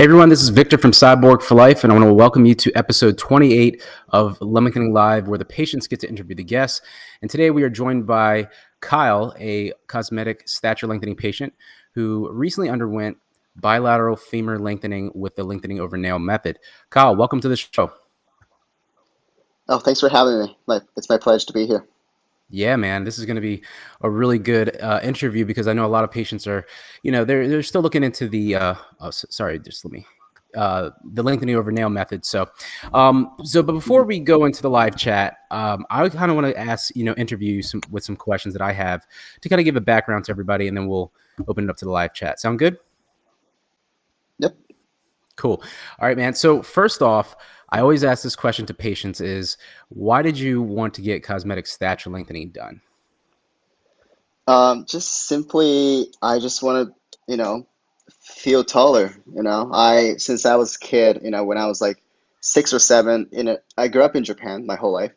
Hey everyone, this is Victor from Cyborg for Life, and I want to welcome you to episode 28 of Lengthening Live, where the patients get to interview the guests. And today we are joined by Kyle, a cosmetic stature lengthening patient who recently underwent bilateral femur lengthening with the lengthening over nail method. Kyle, welcome to the show. Oh, thanks for having me. It's my pleasure to be here. Yeah, man, this is going to be a really good interview because I know a lot of patients are, they're still looking into the, the lengthening over nail method. But before we go into the live chat, I kind of want to ask, interview you with some questions that I have to kind of give a background to everybody, and then we'll open it up to the live chat. Sound good? Yep. Cool. All right, man. So first off, I always ask this question to patients is, why did you want to get cosmetic stature lengthening done? Just simply, I just want to, feel taller. Since I was a kid, when I was like 6 or 7, I grew up in Japan my whole life,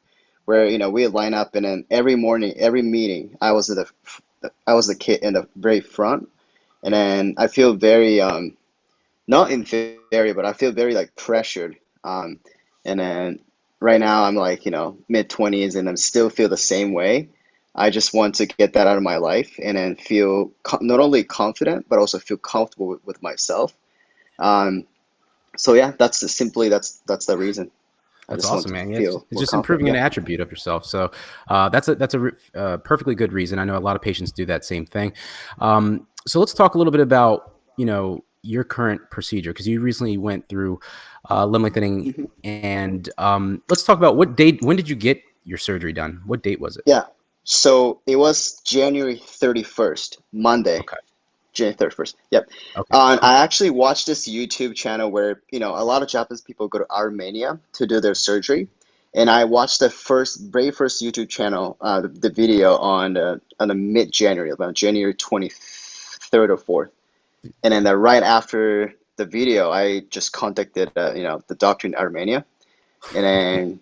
where we would line up, and then every morning, every meeting, I was the kid in the very front, and then I feel very not inferior, but I feel very like pressured. And then right now I'm like, mid 20s and I'm still feel the same way. I just want to get that out of my life and then feel not only confident, but also feel comfortable with myself. Um, so yeah, that's the reason. I That's just want awesome, to man. Yeah, feel it's more just confident. improving an Yeah. attribute of yourself. So that's a perfectly good reason. I know a lot of patients do that same thing. So let's talk a little bit about your current procedure because you recently went through limb lengthening, Mhm. and let's talk about what date. When did you get your surgery done? What date was it? Yeah. So it was January 31st, Monday. Okay. January 31st. Yep. Okay. Cool. I actually watched this YouTube channel where, a lot of Japanese people go to Armenia to do their surgery. And I watched the very first YouTube channel, the video on the mid-January, about January 23rd or 4th. And then right after the video, I just contacted, the doctor in Armenia and then,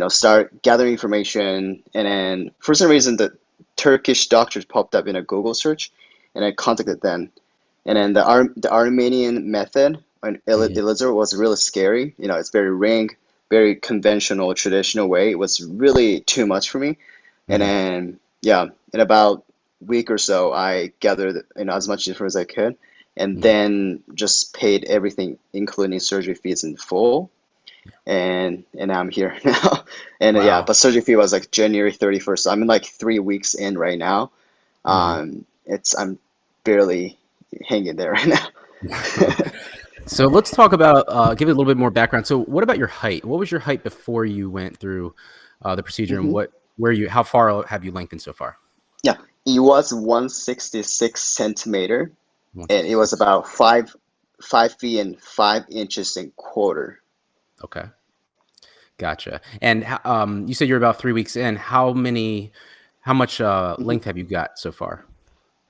start gathering information. And then for some reason, the Turkish doctors popped up in a Google search and I contacted them. And then the Armenian method on Mhm. Elizabeth was really scary. It's very ring, very conventional, traditional way. It was really too much for me. And Mhm. then yeah, in about week or so, I gathered as much info as I could, and Mhm. then just paid everything, including surgery fees in full. And I'm here now. And yeah, Wow. but surgery fee was like January 31st. So I'm in like 3 weeks in right now. Mhm. I'm barely hanging there right now. So let's talk about give it a little bit more background. So what about your height? What was your height before you went through the procedure, and Hmm. how far have you lengthened so far? Yeah, it was 166 centimeter, and it was 166. about five feet and 5 inches and quarter. Okay, gotcha. And you said you're about 3 weeks in. How much Hmm. length have you got so far?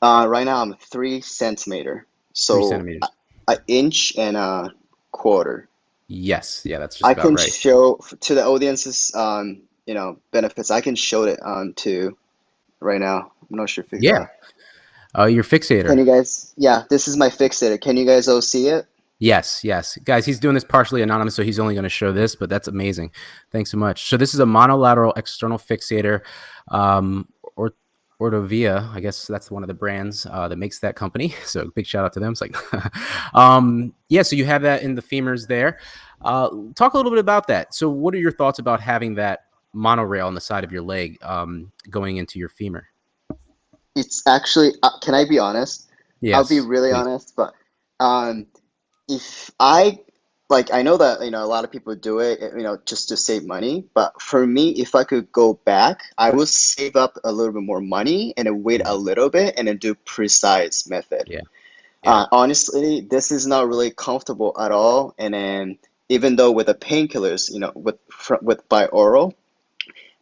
Right now I'm 3 centimeter, Three so centimeters. an inch and a quarter. Yes, yeah, that's just I about can right. show to the audience's benefits. I can show it to right now. I'm not sure if you Yeah, your can fixator. you guys, yeah, this is my fixator. Can you guys all see it? Yes, yes. Guys, he's doing this partially anonymous, so he's only going to show this, but that's amazing. Thanks so much. So this is a monolateral external fixator, um, or Ortovia. I guess that's one of the brands that makes that company. So big shout out to them. It's like, yeah, so you have that in the femurs there. Talk a little bit about that. So what are your thoughts about having that monorail on the side of your leg going into your femur? It's actually, can I be honest? I'll be Yes, really please. honest, but um, if I like, I know that a lot of people do it, just to save money. But for me, if I could go back, I would save up a little bit more money and then wait a Mhm. little bit and then do precise method. Yeah, yeah. Honestly, this is not really comfortable at all. And then even though with the painkillers, with by oral,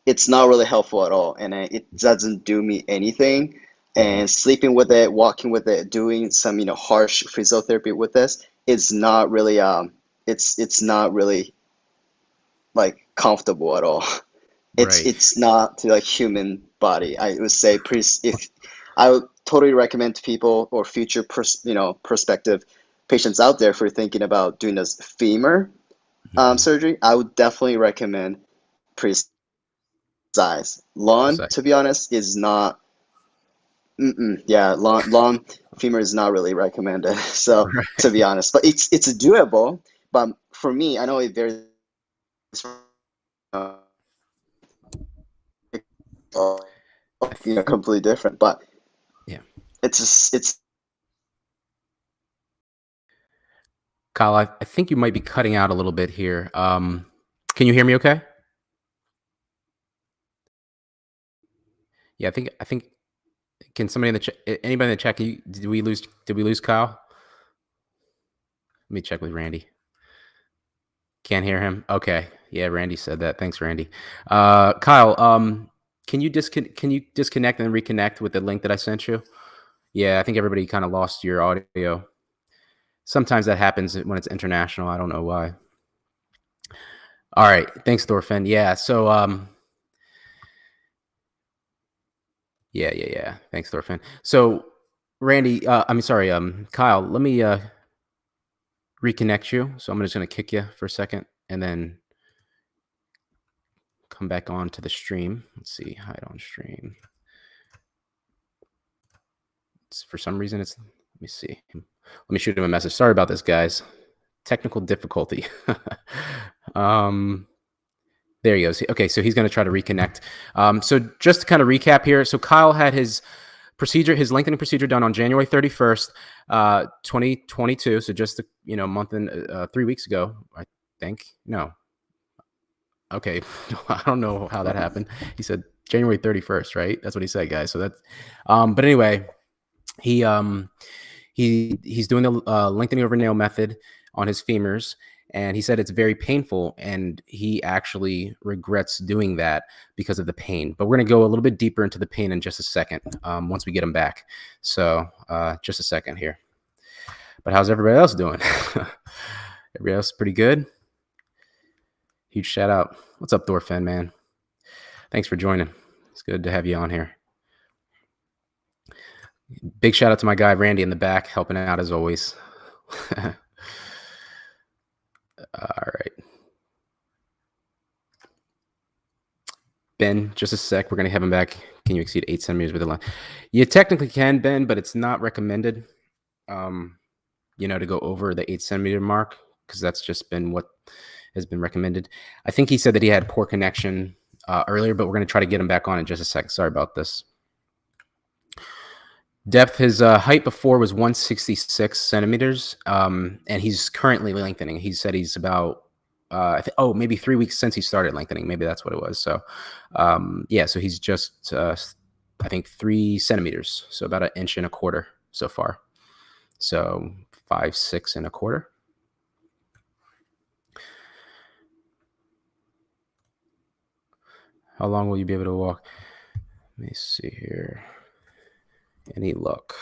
it's not really helpful at all, and it doesn't do me anything. Mhm. And sleeping with it, walking with it, doing some harsh physiotherapy with this, it's not really it's not really like comfortable at all. Right. It's not to like human body. I would say if I would totally recommend to people or future prospective patients out there, if you're thinking about doing this femur surgery, I would definitely recommend precise. LON, Precise. to be honest, is not. Yeah, long femur is not really recommended. So to be honest, but it's doable. But for me, I know it varies from I think, completely different. But yeah. it's just, it's Kyle, I think you might be cutting out a little bit here. Can you hear me okay? Yeah, I think can somebody in the chat, anybody in the chat, did we lose Kyle? Let me check with Randy. Can't hear him. Okay. Yeah, Randy said that. Thanks, Randy. Kyle, can you disconnect and reconnect with the link that I sent you? Yeah, I think everybody kind of lost your audio. Sometimes that happens when it's international. I don't know why. All right. Thanks, Thorfinn. Yeah. So, yeah. Thanks, Thorfinn. So, Randy, I'm sorry, Kyle, let me reconnect you. So I'm just going to kick you for a second and then come back on to the stream. Let's see, hide on stream. For some reason, let me see. Let me shoot him a message. Sorry about this, guys. Technical difficulty. There he goes. Okay, so he's going to try to reconnect. So just to kind of recap here. So Kyle had his lengthening procedure done on January 31st, 2022. So just a month and 3 weeks ago, I think. No. Okay. I don't know how that happened. He said January 31st, right? That's what he said, guys. So that's, but anyway, he's doing the lengthening over nail method on his femurs, and he said it's very painful, and he actually regrets doing that because of the pain. But we're going to go a little bit deeper into the pain in just a second once we get him back. So just a second here. But how's everybody else doing? Everybody else pretty good? Huge shout out. What's up, Thorfinn, man? Thanks for joining. It's good to have you on here. Big shout out to my guy Randy in the back, helping out as always. All right. Ben, just a sec. We're going to have him back. Can you exceed 8 centimeters with the line? You technically can, Ben, but it's not recommended, to go over the 8 centimeter mark, because that's just been what has been recommended. I think he said that he had poor connection earlier, but we're going to try to get him back on in just a sec. Sorry about this. Depth, his height before was 166 centimeters, and he's currently lengthening. He said he's about, maybe 3 weeks since he started lengthening. Maybe that's what it was. So, so he's just, I think, 3 centimeters, so about 1.25 inches so far. So 5'6" and a quarter. How long will you be able to walk? Let me see here. Any luck?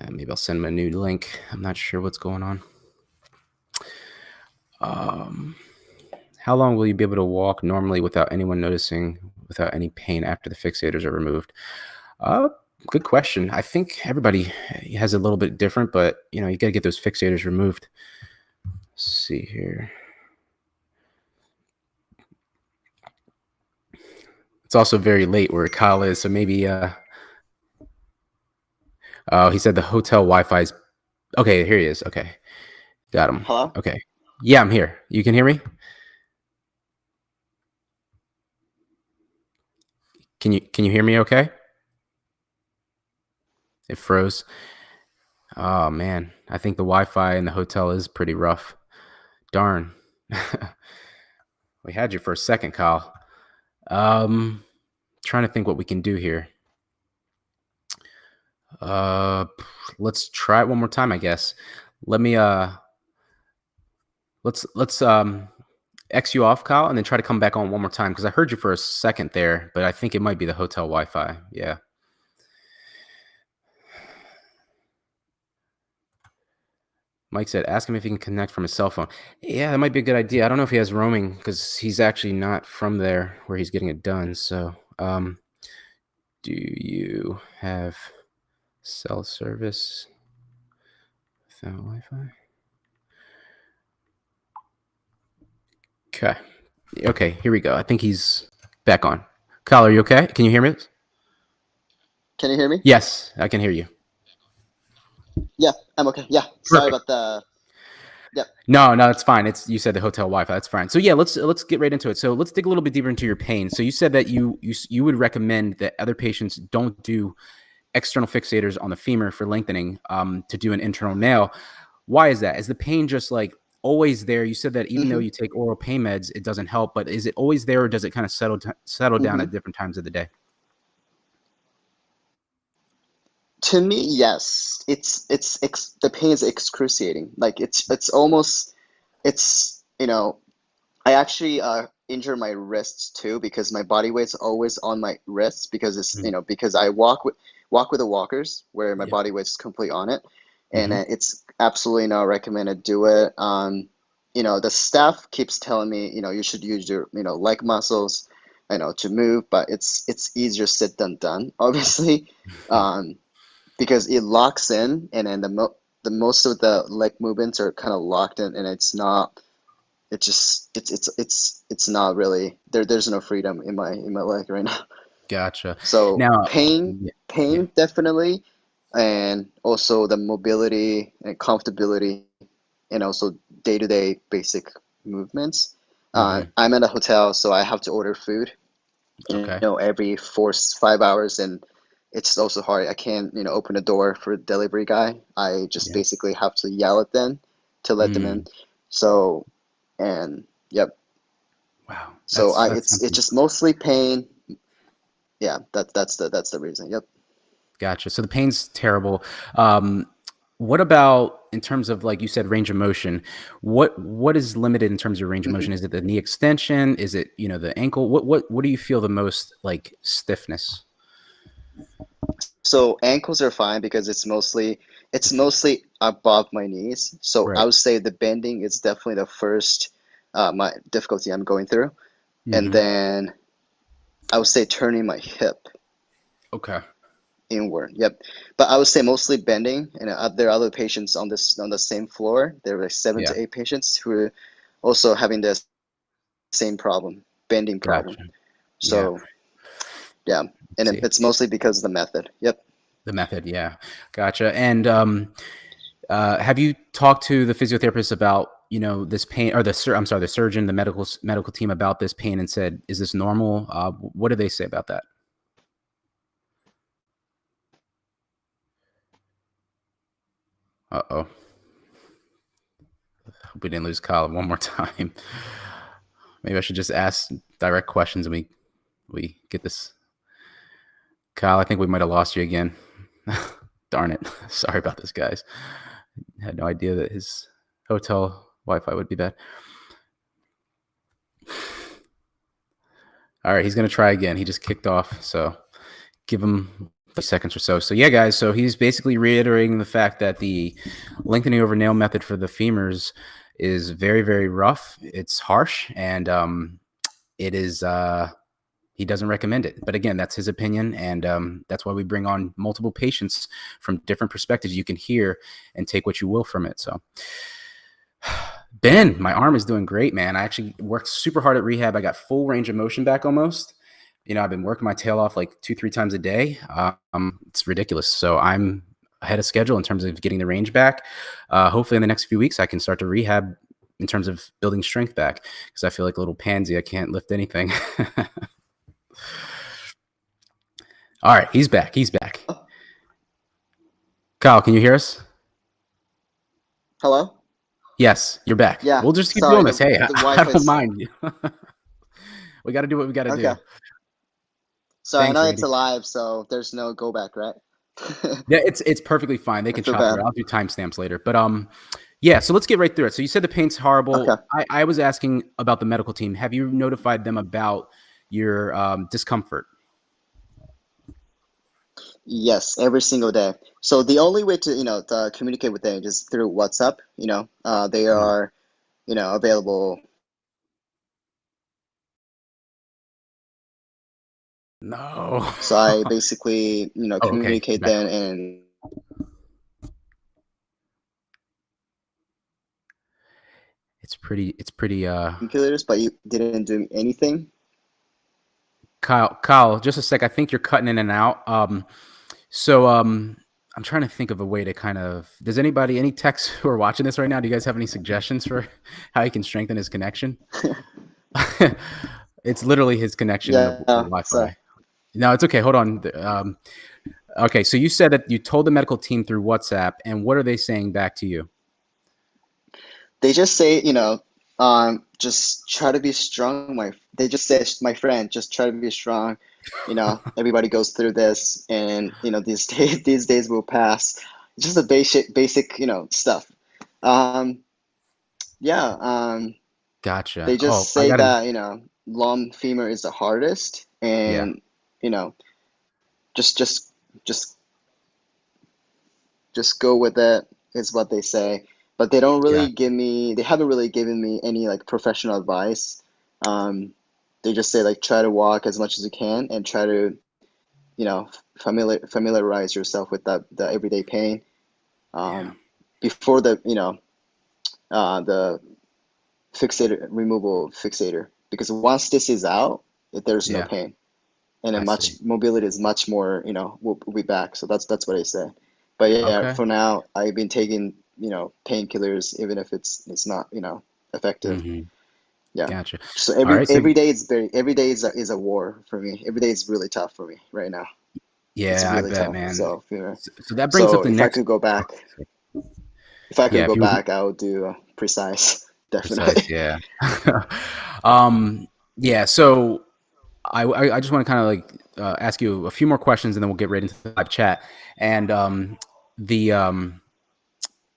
Maybe I'll send him a new link. I'm not sure what's going on. How long will you be able to walk normally without anyone noticing, without any pain after the fixators are removed? Good question. I think everybody has a little bit different, but you got to get those fixators removed. Let's see here. It's also very late where Kyle is, so maybe he said the hotel Wi-Fi is okay. Here he is. Okay, got him. Hello? Okay, yeah, I'm here. You can hear me? Can you hear me? Okay. It froze. Oh man, I think the Wi-Fi in the hotel is pretty rough. Darn. We had you for a second, Kyle. Trying to think what we can do here. Let's try it one more time, I guess. Let me let's X you off, Kyle, and then try to come back on one more time, because I heard you for a second there, but I think it might be the hotel Wi-Fi. Yeah. Mike said, ask him if he can connect from his cell phone. Yeah, that might be a good idea. I don't know if he has roaming, because he's actually not from there where he's getting it done. So, do you have Cell service without Wi-Fi. Okay. Okay, here we go. I think he's back on. Kyle, are you okay? Can you hear me? Can you hear me? Yes, I can hear you. Yeah, I'm okay. Yeah, sorry Perfect. about the. Yep. No, that's fine. It's you said the hotel Wi-Fi. That's fine. So yeah, let's get right into it. So let's dig a little bit deeper into your pain. So you said that you would recommend that other patients don't do external fixators on the femur for lengthening to do an internal nail. Why is that? Is the pain just like always there? You said that even though Mm-hmm. you take oral pain meds, it doesn't help. But is it always there, or does it kind of settle down Mm-hmm. at different times of the day? To me, yes. The pain is excruciating. Like it's almost it's I actually injure my wrists too because my body weight's always on my wrists because it's Mhm. because I walk with the walkers where my Yeah. body weight's completely on it, and Hmm. it's absolutely not recommended do it. The staff keeps telling me you should use your leg muscles, to move, but it's easier said than done, obviously, um, because it locks in, and then the most of the leg movements are kind of locked in, and it's not it just it's not really there's no freedom in my leg right now. Gotcha. So Now, pain yeah, yeah. pain definitely, and also the mobility and comfortability, and also day-to-day basic movements. Hmm. I'm at a hotel, so I have to order food, Okay. every 4 5 hours, and it's also hard. I can't open the door for a delivery guy. I just Yeah. basically have to yell at them to let them in. Mm. So, and yep. Wow. So I That's it's something. just mostly pain. Yeah, that's the reason. Yep. Gotcha. So the pain's terrible. Um, what about in terms of like you said, range of motion? What is limited in terms of range of hmm motion? Is it the knee extension? Is it the ankle? What do you feel the most like stiffness? So ankles are fine because it's mostly above my knees. So I Right. would say the bending is definitely the first my difficulty I'm going through, and Hmm. then I would say turning my hip Okay. inward. Yep. But I would say mostly bending, and there are other patients on the same floor. There are like seven Yeah. to eight patients who are also having the same problem, bending problem. Gotcha. Yeah. So yeah, and See it's mostly because of the method. Yep. the method. Yeah. Gotcha. And have you talked to the physiotherapist about this pain, or I'm sorry, the surgeon, the medical team about this pain, and said, is this normal? What do they say about that? Uh oh. Hope we didn't lose Kyle one more time. Maybe I should just ask direct questions and we get this. Kyle, I think we might have lost you again. Darn it. Sorry about this, guys. Had no idea that his hotel Wi-Fi would be bad. All right, he's gonna try again. He just kicked off, so give him 30 seconds or so. So yeah, guys. So he's basically reiterating the fact that the lengthening over nail method for the femurs is very, very rough. It's harsh, and it is. He doesn't recommend it. But again, that's his opinion, and that's why we bring on multiple patients from different perspectives. You can hear and take what you will from it. So, Ben, my arm is doing great, man. I actually worked super hard at rehab. I got full range of motion back almost. I've been working my tail off like 2, 3 times a day. It's ridiculous. So I'm ahead of schedule in terms of getting the range back. Hopefully, in the next few weeks, I can start to rehab in terms of building strength back because I feel like a little pansy. I can't lift anything. All right, he's back. He's back. Kyle, can you hear us? Hello? Yes, you're back. Yeah. We'll just keep Sorry, doing the this. Hey, the I don't Wi-Fi's mind you. We got to do what we got to okay. do. Sorry, I Thanks, know it's Randy. alive, so there's no go back, right? Yeah, it's perfectly fine. They I can feel chop it bad. out. I'll do timestamps later. But yeah. So let's get right through it. So you said the paint's horrible. Okay. I was asking about the medical team. Have you notified them about your discomfort? Yes, every single day. So the only way to communicate with them is through WhatsApp. They Mhm. are, available. No. So I basically, Oh, okay. You're communicate back. then, and It's pretty. Painkillers, but you didn't do anything. Kyle, just a sec. I think you're cutting in and out. I'm trying to think of a way to kind of. Does any techs who are watching this right now? Do you guys have any suggestions for how he can strengthen his connection? It's literally his connection, the Yeah, so Wi-Fi. No, it's okay. Hold on. Okay, so you said that you told the medical team through WhatsApp, and what are they saying back to you? they just say, just try to be strong. They just say, my friend, just try to be strong. Everybody goes through this, and these days will pass. It's just a basic, stuff. Um, yeah, Gotcha. they Oh, just I say gotta. that, long femur is the hardest, Yeah, and you know, just just just go with it is what they say. But yeah, they haven't really given me any like professional advice. Um, they just say like try to walk as much as you can and try to, you know, familiarize yourself with the everyday pain. yeah. Um, before the fixator, because once this is out, there's no Yeah, pain, and I then much see. mobility is much more, will be back. So that's what I say. But yeah, Okay. for now, I've been taking, painkillers, even if it's not, effective. Mm-hmm. Yeah. Gotcha. So All right. So every day is a war for me. Every day is really tough for me right now. It's yeah, I really bet, tough. man. So, So that brings up so the next. if I could Yeah, if go you would back, I would do precise, precise. definitely. Yeah. um. Yeah. So I just want to kind of like ask you a few more questions, and then we'll get right into the live chat. And the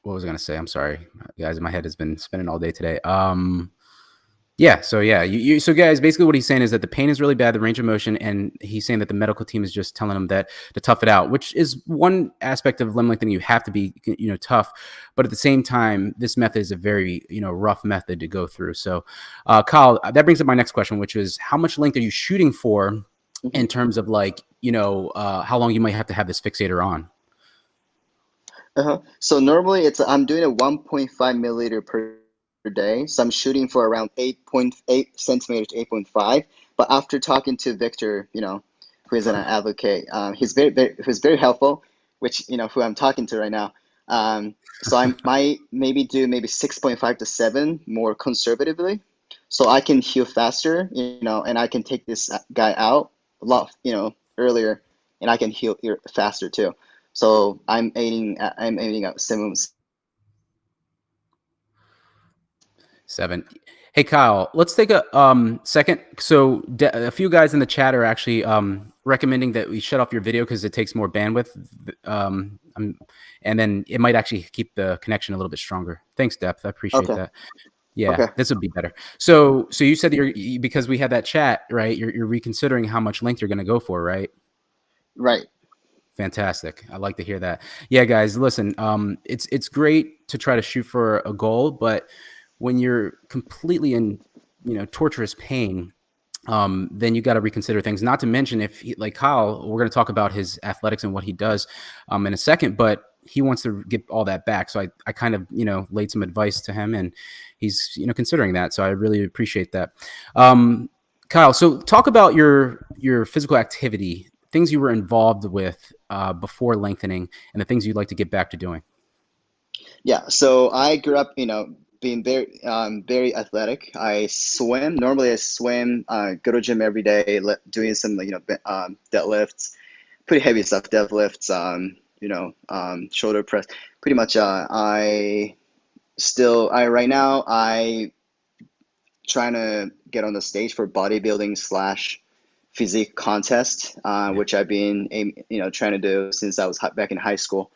what was I gonna say? I'm sorry, guys. My head has been spinning all day today. Yeah. So yeah, so guys, basically what he's saying is that the pain is really bad, the range of motion, and he's saying that the medical team is just telling him that to tough it out, which is one aspect of limb lengthening. You have to be, tough, but at the same time, this method is a very, rough method to go through. So, Kyle, that brings up my next question, which is how much length are you shooting for in terms of like, how long you might have to have this fixator on? Uh-huh. So normally I'm doing a 1.5 milliliter per day. So I'm shooting for around 8.8 centimeters to 8.5. But after talking to Victor, who is an advocate, who's very helpful, which, who I'm talking to right now. So I might maybe do maybe 6.5 to 7 more conservatively. So I can heal faster, and I can take this guy out a lot, earlier, and I can heal faster too. So I'm aiming at 7. 7. Hey Kyle, let's take a second. So a few guys in the chat are actually recommending that we shut off your video because it takes more bandwidth, and then it might actually keep the connection a little bit stronger. Thanks, Depth. I appreciate Okay. that. Yeah, Okay. this would be better. So you said because we had that chat, right? You're reconsidering how much length you're going to go for, right? Right. Fantastic. I like to hear that. Yeah, guys, listen. It's great to try to shoot for a goal, but when you're completely in, torturous pain, then you got to reconsider things. Not to mention if like Kyle, we're going to talk about his athletics and what he does, in a second, but he wants to get all that back. So I kind of, laid some advice to him, and he's, considering that. So I really appreciate that. Kyle, so talk about your physical activity, things you were involved with before lengthening, and the things you'd like to get back to doing. Yeah. So I grew up, being very athletic. I swim. Normally I swim, go to gym every day, doing some, deadlifts, pretty heavy stuff, deadlifts, shoulder press. Pretty much, right now, I trying to get on the stage for bodybuilding slash physique contest, Yeah, which I've been trying to do since I was back in high school.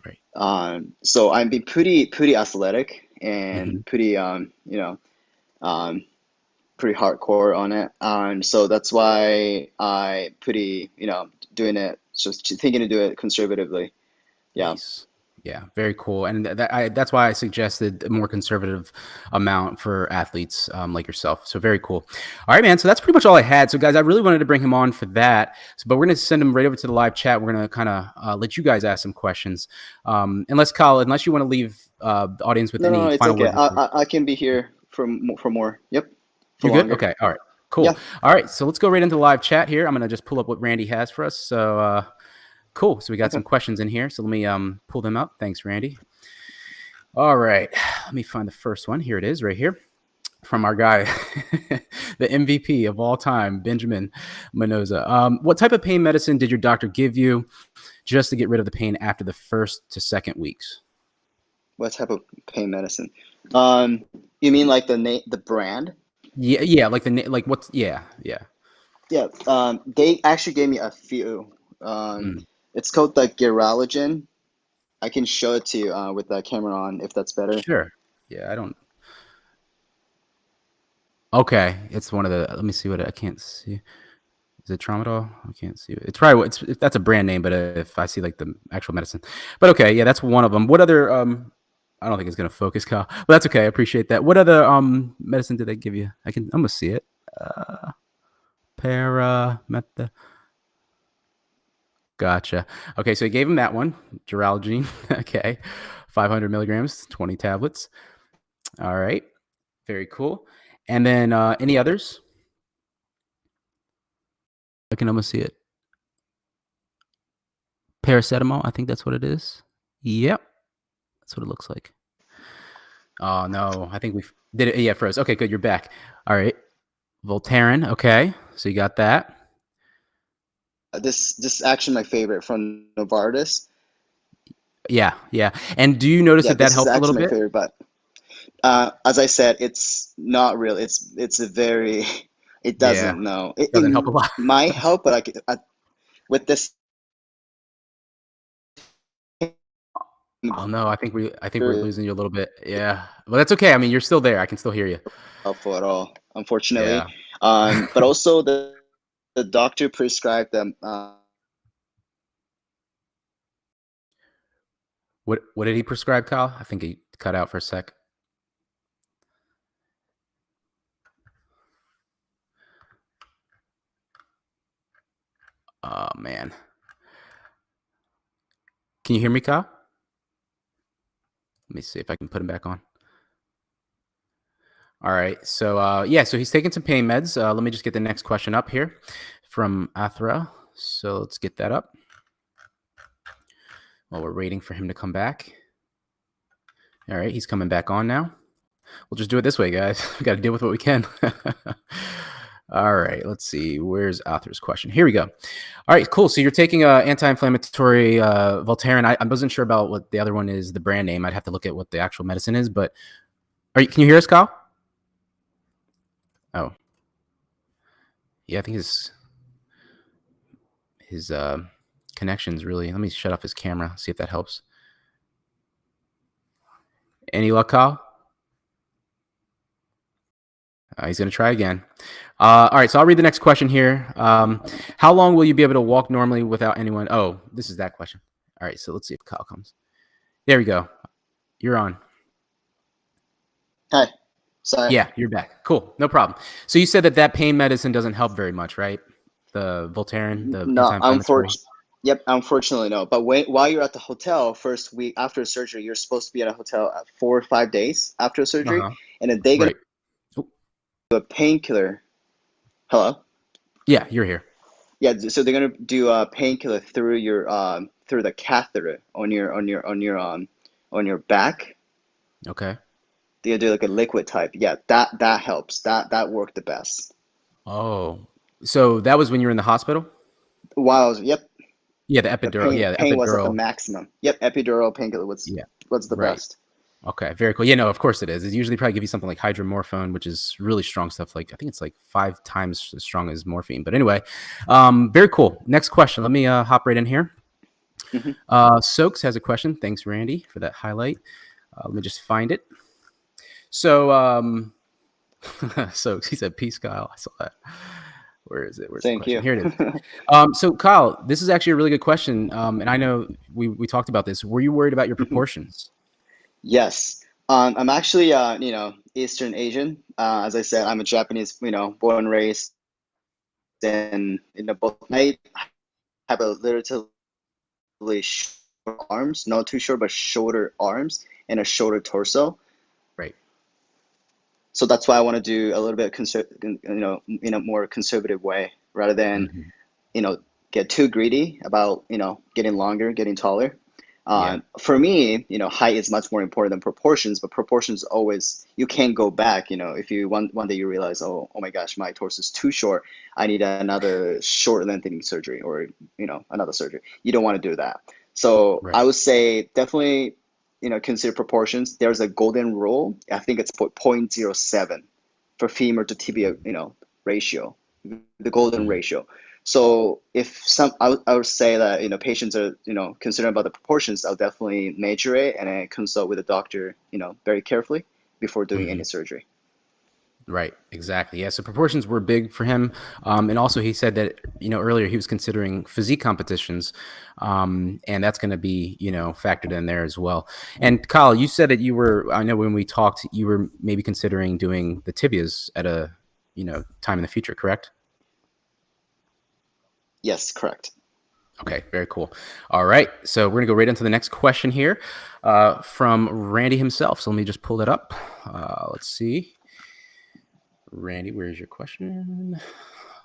right. So I'm been pretty athletic Hmm. and um, pretty hardcore on it. So that's why I doing it, just thinking to do it conservatively. Yeah. Nice. Yeah, very cool. And that's why I suggested a more conservative amount for athletes like yourself. So very cool. All right, man. So that's pretty much all I had. So guys, I really wanted to bring him on for that. But we're going to send him right over to the live chat. We're going to kind of let you guys ask some questions. Unless Kyle, unless you want to leave the audience with No, any it's final okay. words before. I can be here for more. Yep, for You're good? longer. Okay. All right. Yeah. Cool. All right. So let's go right into live chat here. I'm going to just pull up what Randy has for us. So cool. So we got Okay. some questions in here. So let me pull them up. Thanks, Randy. All right. Let me find the first one. Here it is right here from our guy, the MVP of all time, Benjamin Minoza. What type of pain medicine did your doctor give you just to get rid of the pain after the first to second weeks? What type of pain medicine? You mean like the brand? Yeah, yeah, like what's yeah. Yeah. They actually gave me a few. Mm, It's called the Geralogen. I can show it to you with the camera on if that's better. sure. Yeah, I don't. Okay, it's one of the. Let me see what I can't see. Is it tramadol? I can't see it. It's probably that's a brand name, but if I see like the actual medicine, but okay, yeah, that's one of them. What other I don't think it's gonna focus, Kyle, but that's okay. I appreciate that. What other medicine did they give you? I'm gonna see it. Parameta. Gotcha. Okay, so he gave him that one, Geralgine. Okay, 500 milligrams, 20 tablets. All right, very cool. And then any others? I can almost see it. Paracetamol, I think that's what it is. Yep, that's what it looks like. Oh no, I think we did it. Yeah, froze. Okay, good. You're back. All right, Voltaren. Okay, so you got that. This is actually my favorite from Novartis. Yeah, yeah. And do you notice Yeah, that this is helped a little actually my bit? favorite, but as I said, it's not real. It's a very it Yeah, doesn't know. It doesn't help a lot. might help, but with this Oh no, I think we're losing you a little bit. Yeah, well that's okay. I mean, you're still there. I can still hear you. helpful at all, unfortunately. Yeah. But also the doctor prescribed them. What did he prescribe, Kyle? I think he cut out for a sec. Oh man, can you hear me, Kyle? Let me see if I can put him back on. All right. So yeah, so he's taking some pain meds. Let me just get the next question up here from Athra. So let's get that up while we're waiting for him to come back. All right, he's coming back on now. We'll just do it this way, guys. We got to deal with what we can. All right, let's see. Where's Athra's question? Here we go. All right, cool. So you're taking anti-inflammatory Voltaren. I wasn't sure about what the other one is, the brand name. I'd have to look at what the actual medicine is. But can you hear us, Kyle? Oh, yeah. I think his connection's really. Let me shut off his camera. See if that helps. Any luck, Kyle? He's going to try again. All right, so I'll read the next question here. How long will you be able to walk normally without anyone? Oh, this is that question. All right, so let's see if Kyle comes. There we go. You're on. Hi, sorry. Yeah, you're back. Cool, no problem. So you said that pain medicine doesn't help very much, right? The Voltaren, the No, anti-inflammatory. Yep, unfortunately no. But while you're at the hotel, first week after surgery, you're supposed to be at a hotel at 4 or 5 days after surgery, Uh-huh. and then they're gonna Right. Oh, do a painkiller. Hello? yeah, you're here. Yeah, so they're gonna do a painkiller through your through the catheter on your back. Okay. They do like a liquid type. Yeah, that helps. That worked the best. Oh, so that was when you were in the hospital? Yep, Yeah, the the epidural. pain Yeah, the pain was at the epidural. maximum. Yep, epidural painkiller Yeah, was the right. best. Okay, very cool. Yeah, no, of course it is. It usually probably give you something like hydromorphone, which is really strong stuff. Like I think it's like 5 times as strong as morphine. But anyway, very cool. Next question. Let me hop right in here. Hmm. Soaks has a question. Thanks, Randy, for that highlight. Let me just find it. So, Soaks, he said, "Peace, Kyle." I saw that. Where is it? Where's the Thank question? you. Here it is. So, Kyle, this is actually a really good question. And I know we talked about this. Were you worried about your proportions? Yes. I'm actually, Eastern Asian. As I said, I'm a Japanese, born and raised, and both I have a relatively short arms, not too short, but shorter arms and a shorter torso. Right. So that's why I want to do a little bit in a more conservative way rather than, Hmm. you know, get too greedy about, getting longer, getting taller. Yeah. For me, height is much more important than proportions, but proportions always, you can go back, if you one day you realize, oh my gosh, my torso is too short, I need another short lengthening surgery or, another surgery. You don't want to do that. So I Right. would say definitely, consider proportions. There's a golden rule. I think it's 0.07 for femur to tibia, ratio, the golden Mhm. ratio. So if I would say that patients are concerned about the proportions, I'll definitely measure it and then consult with the doctor very carefully before doing Mhm. any surgery. Right, exactly. Yeah, so proportions were big for him, and also he said that earlier he was considering physique competitions, and that's going to be factored in there as well. And Kyle, you said that you were. I know when we talked, you were maybe considering doing the tibias at a time in the future, correct? Yes, correct. Okay, very cool. All right, so we're gonna go right into the next question here from Randy himself. So let me just pull that up. Let's see. Randy, where's your question?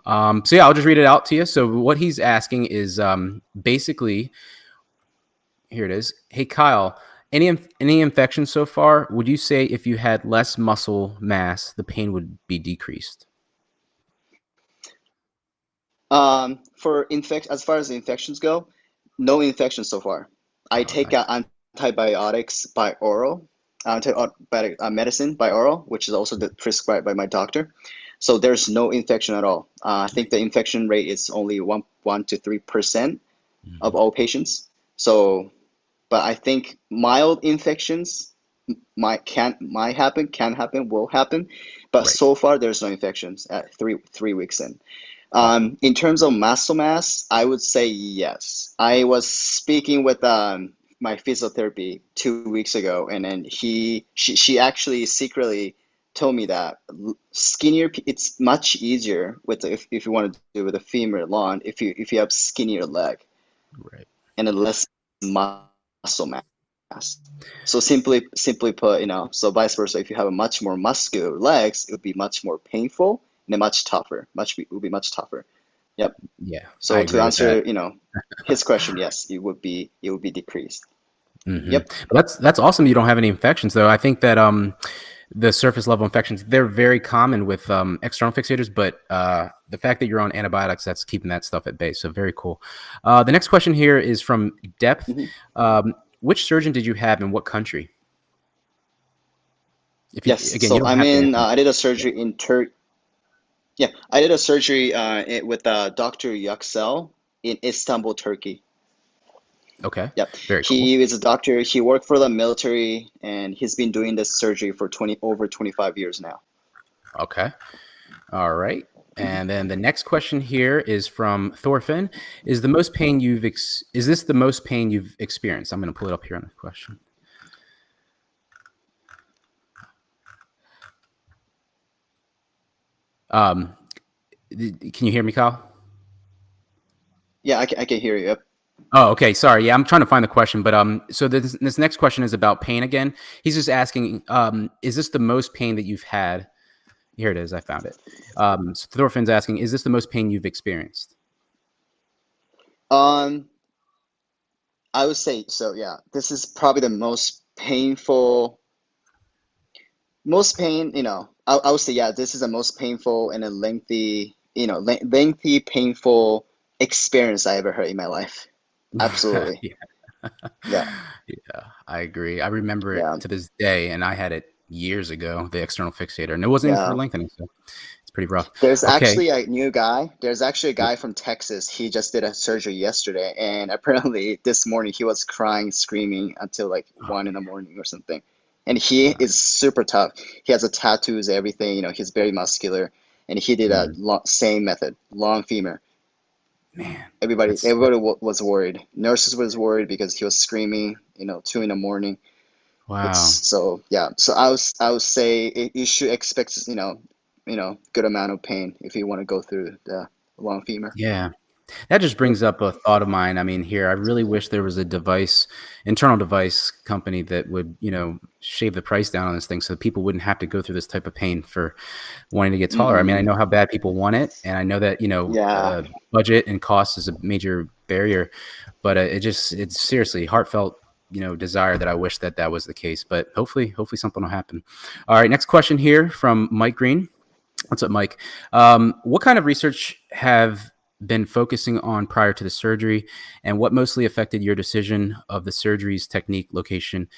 So yeah, I'll just read it out to you. So what he's asking is basically, here it is. Hey Kyle, any infections so far? Would you say if you had less muscle mass, the pain would be decreased? As far as the infections go, no infections so far. I Oh, take nice. antibiotics by oral, antibiotic medicine by oral, which is also prescribed by my doctor. So there's no infection at all. I think the infection rate is only 1 to 3% of Mhm. all patients. So, but I think mild infections might happen, can happen, will happen. But Right. so far, there's no infections at three weeks in. Awesome. In terms of muscle mass, I would say yes. I was speaking with my physiotherapy 2 weeks ago, and then she actually secretly told me that it's much easier if you want to do with a femur LON if you have skinnier leg Right. and a less muscle mass. So simply put, so vice versa, if you have a much more muscular legs, it would be much more painful and much tougher. It would be much tougher. Yep. Yeah, I So to agree with that. answer, his question, yes, it would be decreased. Hmm. Yep. But that's awesome. You don't have any infections, though. I think that the surface level infections, they're very common with external fixators, but the fact that you're on antibiotics, that's keeping that stuff at bay. So very cool. The next question here is from Depth. Hmm. Which surgeon did you have in what country? If you Yes. again, you So don't have to answer. I did a surgery in Turkey. Yeah, I did a surgery with Dr. Yüksel in Istanbul, Turkey. Okay, Yep. very cool. He is a doctor. He worked for the military and he's been doing this surgery for 25 years now. Okay, all right. Mhm. And then the next question here is from Thorfinn. Is this the most pain you've experienced? I'm going to pull it up here on the question. Um, can you hear me, Kyle? Yeah, I can hear you. Yep. Oh, okay. Sorry. Yeah, I'm trying to find the question, but so this next question is about pain again. He's just asking, is this the most pain that you've had? Here it is. I found it. So Thorfinn's asking, is this the most pain you've experienced? Um, I would say so, yeah. This is probably the most pain, I would say, yeah, this is the most painful and a lengthy, lengthy, painful experience I ever had in my life. Absolutely. Yeah, Yeah. yeah, I agree. I remember Yeah. it to this day, and I had it years ago, the external fixator, and it wasn't even for Yeah. lengthening, so it's pretty rough. There's Okay. actually a new guy. There's actually a Yeah. guy from Texas. He just did a surgery yesterday, and apparently this morning he was crying, screaming until like Oh, 1 in the morning or something. And he is super tough. He has a tattoos, everything. He's very muscular, and he did a mhm. same method, long femur. Man, Everybody, that's everybody was worried. Nurses was worried because he was screaming, 2 in the morning. It's wow. so yeah. So I would say you should expect good amount of pain if you want to go through the long femur. Yeah. That just Yep. brings up a thought of mine. I mean, here, I really wish there was a internal device company that would, shave the price down on this thing so that people wouldn't have to go through this type of pain for wanting to get taller. I mean, I Mm-mm. know how bad people want it, and I know that, Yeah. budget and cost is a major barrier, but it's seriously heartfelt, desire that I wish that was the case. But hopefully something will happen. All right, next question here from Mike Green. What's up, Mike? What kind of research have been focusing on prior to the surgery, and what mostly affected your decision of the surgery's technique, location,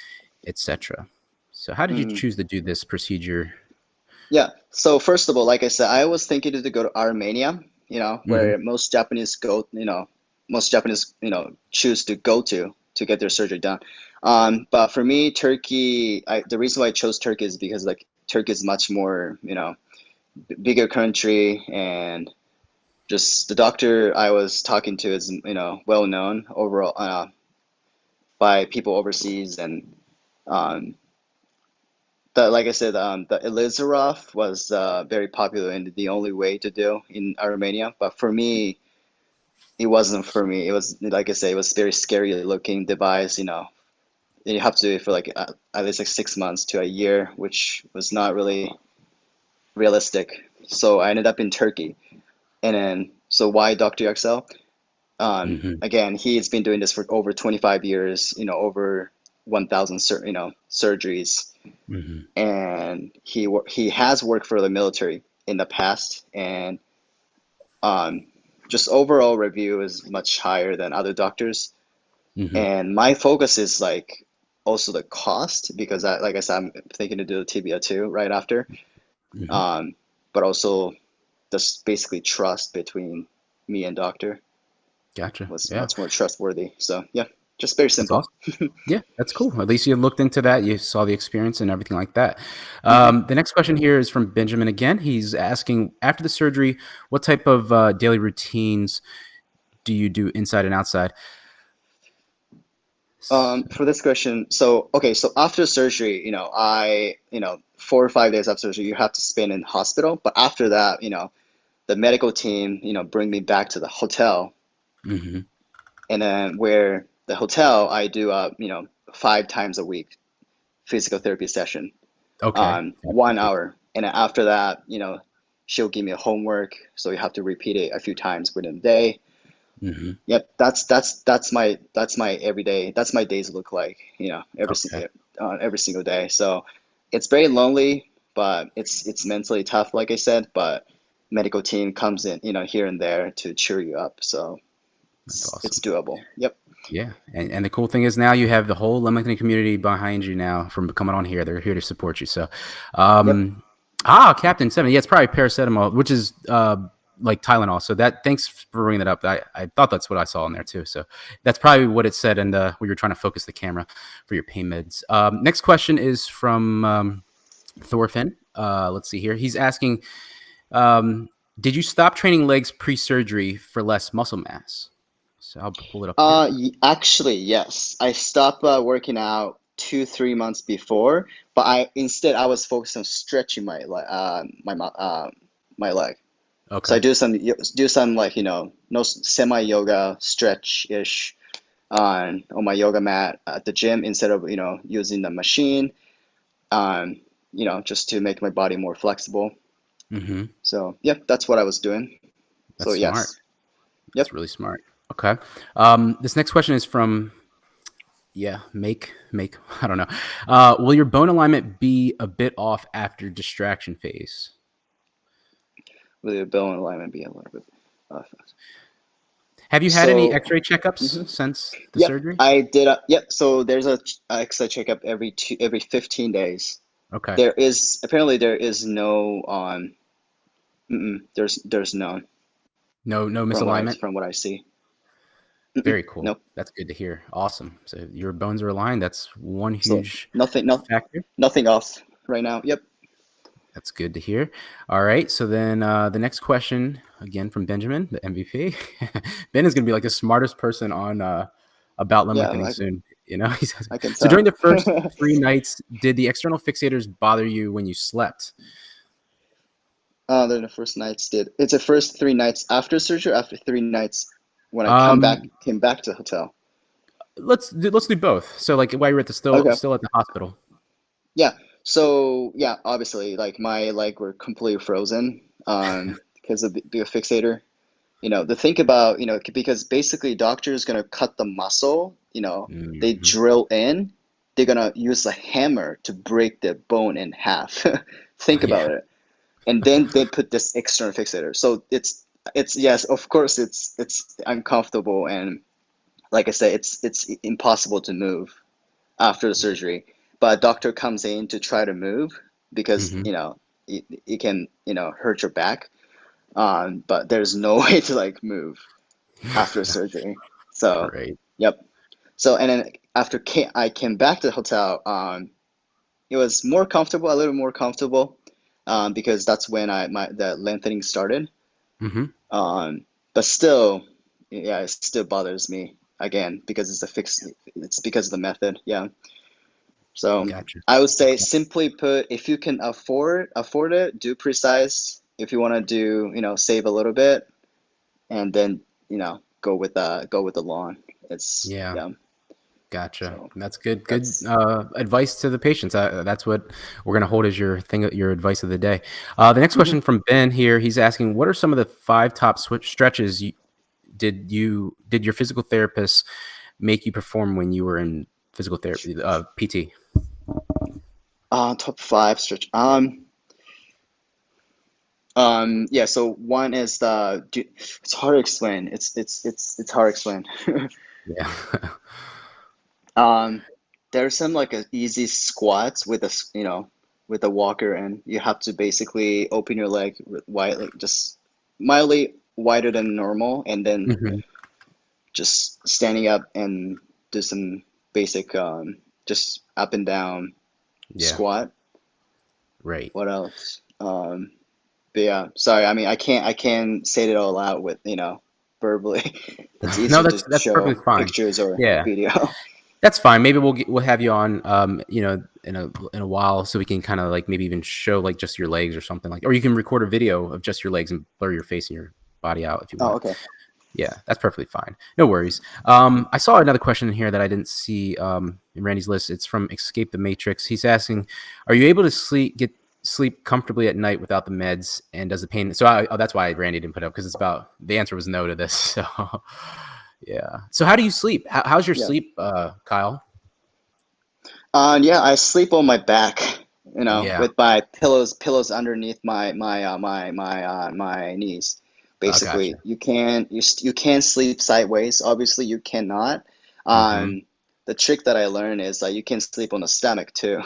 etc.? So, how did you Mm. choose to do this procedure? Yeah. So first of all, like I said, I was thinking to go to Armenia, Hmm. where most Japanese go, most Japanese, choose to go to get their surgery done. But for me, Turkey, the reason why I chose Turkey is because like Turkey is much more, bigger country, and just the doctor I was talking to is, well known overall, by people overseas, and um, like I said, the Elizarov was very popular and the only way to do in Armenia. But for me, it wasn't for me. It was, like I say, it was very scary looking device. And you have to do it for like at least like 6 months to a year, which was not really realistic. So I ended up in Turkey. And then, so why Dr. XL? Hmm. Again, he's been doing this for over 25 years, over 1,000 surgeries, Hmm. and he has worked for the military in the past, and um, just overall review is much higher than other doctors. Hmm. And my focus is like also the cost, because like I said, I'm thinking to do the tibia too right after. Hmm. Um, but also just basically trust between me and doctor Gotcha. was Yeah, much more trustworthy. So yeah, just very that's simple. awesome. Yeah, that's cool. At least you looked into that. You saw the experience and everything like that. Hmm. The next question here is from Benjamin again. He's asking, after the surgery, what type of daily routines do you do inside and outside? For this question, so okay, so after surgery, 4 or 5 days after surgery, you have to spend in hospital. But after that, the medical team, bring me back to the hotel, Hmm. and then where the hotel, I do 5 times a week physical therapy session, Okay. Gotcha. Very 1 hour, and then after that, she'll give me a homework, so you have to repeat it a few times within the day. cool. Hmm. Yep, that's my everyday. That's my days look like, Okay. every single day. So it's very lonely, but it's mentally tough, like I said. But medical team comes in, here and there to cheer you up. So That's it's awesome. doable. Yep. Yeah. And the cool thing is now you have the whole Lengthening community behind you now from coming on here. They're here to support you. So, Yep. um, Captain 7. Yeah, it's probably paracetamol, which is like Tylenol. So thanks for bringing that up. I thought that's what I saw in there too. So that's probably what it said. And where you're trying to focus the camera for your pain meds. Next question is from Thorfinn. Let's see here. He's asking, um, did you stop training legs pre-surgery for less muscle mass? So I'll pull it up here. Actually, yes. I stopped working out 2, 3 months before, but I was focused on stretching my leg. So I Okay. do some like, no semi yoga stretch ish on my yoga mat at the gym, instead of using the machine, um, just to make my body more flexible. Hmm. So yep, that's what I was doing. So That's smart. yes, That's yep. really smart. Okay. This next question is from make. I don't know. Will your bone alignment be a bit off after distraction phase? Will your bone alignment be a little bit off? Have you had any So X-ray checkups mhm. since the Yep, surgery? I did. Yep. So there's a extra checkup every 15 days. Okay. There is no there's none No from what I misalignment. from what I see. Very cool. Nope. That's good to hear. Awesome. So your bones are aligned. That's one So huge nothing, no, factor. nothing else right now. Yep. That's good to hear. All right. So then the next question, again from Benjamin, the MVP. Ben is going to be like the smartest person on about limb Yeah, lengthening soon. I can So during tell. the first 3 nights, did the external fixators bother you when you slept? Then the first nights did. It's the first 3 nights after surgery, after 3 nights when I Um, came back to the hotel? let's do both. So like while you're at the still Okay. still at the hospital. Yeah. So yeah, obviously, like my leg were completely frozen because of the fixator. To think about, because basically doctor is gonna cut the muscle, they Hmm. drill in, they're gonna use a hammer to break the bone in half. Think Yeah. about it. And then they put this external fixator. So it's yes, of course it's uncomfortable, and like I said, it's impossible to move after the surgery. But doctor comes in to try to move because Hmm. it can hurt your back. But there's no way to like move after surgery. So, Right. yep. So and then after I came back to the hotel, it was more comfortable, a little more comfortable, because that's when the lengthening started. Hmm. But still, yeah, it still bothers me again because it's a fix. It's because of the method. Yeah. So Gotcha. I would say, simply put, if you can afford it, do precise. If you want to do, save a little bit, and then go with the lawn. It's Yeah. yeah. Gotcha. So That's good that's advice to the patients. That's what we're going to hold as your advice of the day. The next mhm. question from Ben here. He's asking, what are some of the five top stretches did your physical therapist make you perform when you were in physical therapy, PT? Top five stretch. Yeah. So one is it's hard to explain. It's hard to explain. Yeah. Um, there's some like a easy squats with with a walker, and you have to basically open your leg wide, like just mildly wider than normal, and then Hmm. just standing up and do some basic just up and down Yeah. squat. Right. What else? But yeah, sorry. I mean, I can't say it all out with verbally. It's No, easier to that's show perfectly fine. pictures or Yeah. video. That's fine. Maybe we'll have you on, in a while, so we can kind of like maybe even show like just your legs or something like, or you can record a video of just your legs and blur your face and your body out if you Oh, want. okay. Yeah, that's perfectly fine. No worries. I saw another question in here that I didn't see in Randy's list. It's from Escape the Matrix. He's asking, "Are you able to get sleep comfortably at night without the meds? And does the pain?" So that's why Randy didn't put up, because it's about the answer was no to this. So yeah. So how do you sleep? How's your Yeah. sleep, Kyle? Yeah, I sleep on my back, Yeah. with my pillows underneath my knees. Gotcha. Basically, you can sleep sideways. Obviously, you cannot. Hmm. The trick that I learned is that you can sleep on the stomach too.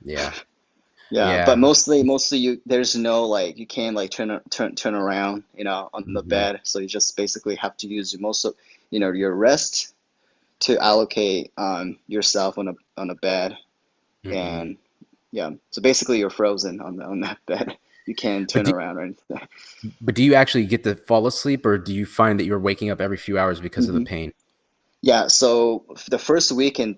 Yeah. Yeah, but Yeah. mostly there's no like you can't like turn around, on the Hmm. bed. So you just basically have to use most of, your rest to allocate yourself on a bed. Hmm. And yeah, so basically you're frozen on that bed. You can't But turn around or anything. but do you actually get to fall asleep, or do you find that you're waking up every few hours because of the Hmm. pain? Yeah, so the first week and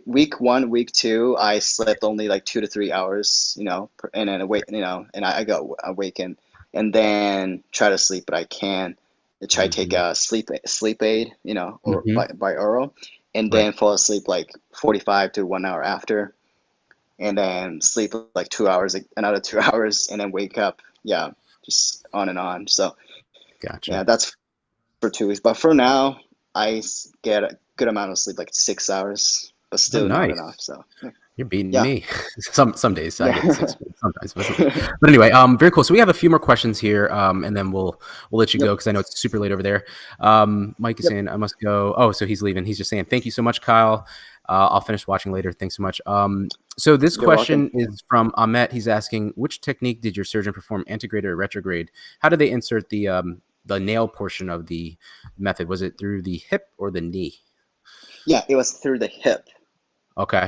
week one, week two, I slept only like 2 to 3 hours, and then awake, and I got awakened, and then try to sleep, but I can't. I try to take Hmm. a sleep aid, or Hmm. by oral, and Right. then fall asleep like 45 to 1 hour after, and then sleep like 2 hours, like another 2 hours, and then wake up. Yeah, just on and on. So yeah, Gotcha. that's for 2 weeks. But for now, get a good amount of sleep, like 6 hours, but Oh, still not enough. nice. So You're beating yeah, me. Some days I get yeah, 6, sometimes, but anyway, very cool. So we have a few more questions here, and then we'll let you yep, go because I know it's super late over there. Mike is yep. saying I must go. Oh, so he's leaving. He's just saying thank you so much, Kyle. I'll finish watching later. Thanks so much. So this You're welcome. question is from Ahmet. He's asking, which technique did your surgeon perform, antegrade or retrograde? How did they insert the nail portion of the method? Was it through the hip or the knee? Yeah, it was through the hip. Okay,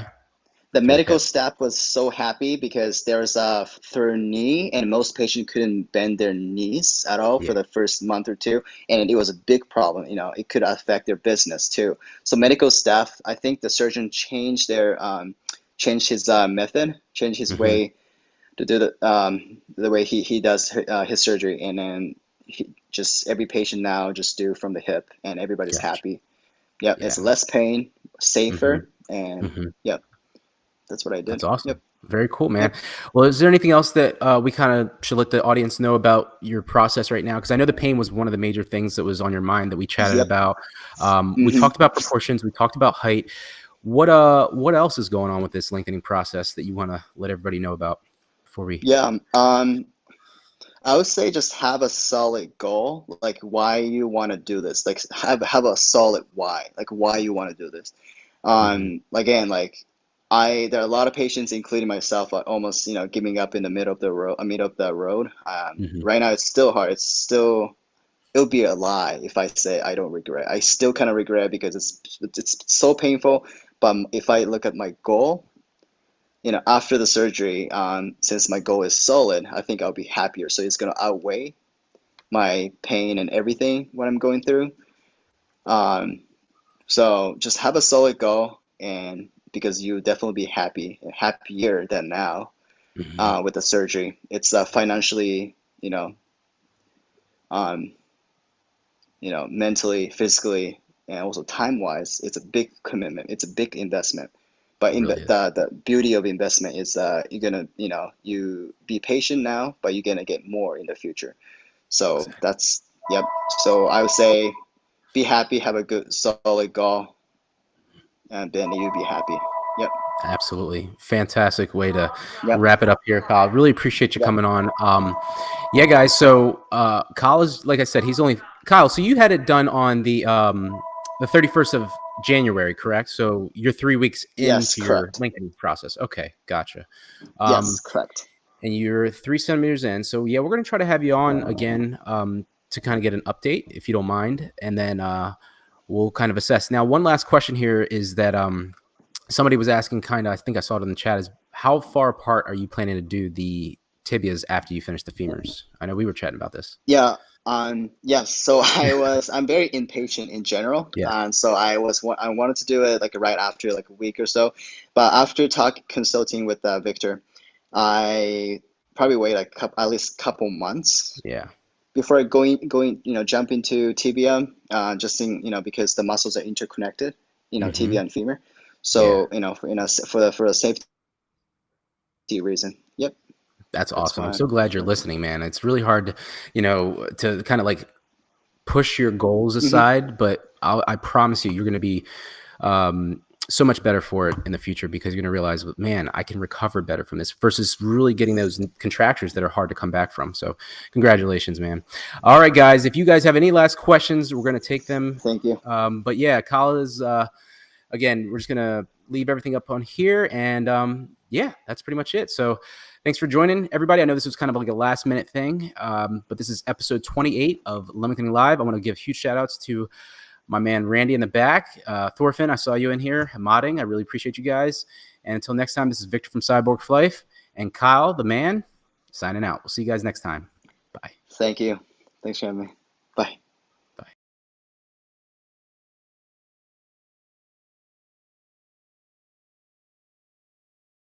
The through the medical hip. staff was so happy because there was a third knee, and most patients couldn't bend their knees at all Yeah. for the first month or two, and it was a big problem. It could affect their business too. So medical staff, I think the surgeon changed his method, changed his Hmm. way to do the way he does his surgery, and then just every patient now just do from the hip, and everybody's Gotcha. happy. Yep, Yeah. it's less pain, Hmm. safer, and Hmm. yep, that's what I That's did. awesome. Yep, Very cool, man. yep. Well, is there anything else that we kind of should let the audience know about your process right now? Because I know the pain was one of the major things that was on your mind that we chatted Yep. about. We Hmm. talked about proportions. We talked about height. What else is going on with this lengthening process that you want to let everybody know about before we? Yeah. I would say just have a solid goal, like why you want to do this. Like have a solid why, like why you want to do this. Hmm. Again, like there are a lot of patients, including myself, are almost giving up in the middle of the road. Middle of the road. Hmm. Right now, it's still hard. It would be a lie if I say I don't regret. I still kind of regret because it's so painful. But if I look at my goal, after the surgery, since my goal is solid, I think I'll be happier. So it's gonna outweigh my pain and everything what I'm going through. Um, so just have a solid goal, and because you definitely be happier than now Hmm. with the surgery. It's financially, um, mentally, physically, and also time-wise, it's a big commitment. It's a big investment. But It really is. the beauty of investment is you're gonna, you be patient now, but you're gonna get more in the future. So Exactly. that's, yep. So I would say be happy, have a good solid goal, and then you'll be happy. Yep. Absolutely. Fantastic way to Yep. wrap it up here, Kyle. Really appreciate you Yep. coming on. Yeah, guys. So Kyle is, like I said, he's only Kyle. So you had it done on the 31st of January, correct? So you're 3 weeks Yes, into your correct. lengthening process. Okay, gotcha. Yes, Um, correct. and you're 3 centimeters in. So yeah, we're gonna try to have you on again to kind of get an update, if you don't mind, and then we'll kind of assess. Now, one last question here is that somebody was asking, kind of, I think I saw it in the chat, is how far apart are you planning to do the tibias after you finish the femurs? I know we were chatting about this. Yeah. Yes. So I'm very impatient in general. Yeah. So I wanted to do it like right after like a week or so, but after consulting with Victor, I probably wait like at least couple months Yeah. before going jump into tibia, just because the muscles are interconnected, Hmm. tibia and femur. Yeah. So for a safety reason. Yep, That's that's awesome. I'm why. so glad you're listening, man. It's really hard to, to kind of like push your goals Hmm. aside, but I promise you, you're going to be so much better for it in the future because you're going to realize, man, I can recover better from this versus really getting those contractures that are hard to come back from. So congratulations, man. All right, guys, if you guys have any last questions, we're going to take them. Thank you. But yeah, Kyle is, again, we're just going to leave everything up on here. And yeah, that's pretty much it. So thanks for joining, everybody. I know this was kind of like a last minute thing, but this is episode 28 of Lengthening Live. I want to give huge shout outs to my man Randy in the back. Thorfinn, I saw you in here modding. I really appreciate you guys. And until next time, this is Victor from Cyborg for Life and Kyle, the man, signing out. We'll see you guys next time. Bye. Thank you. Thanks for having me.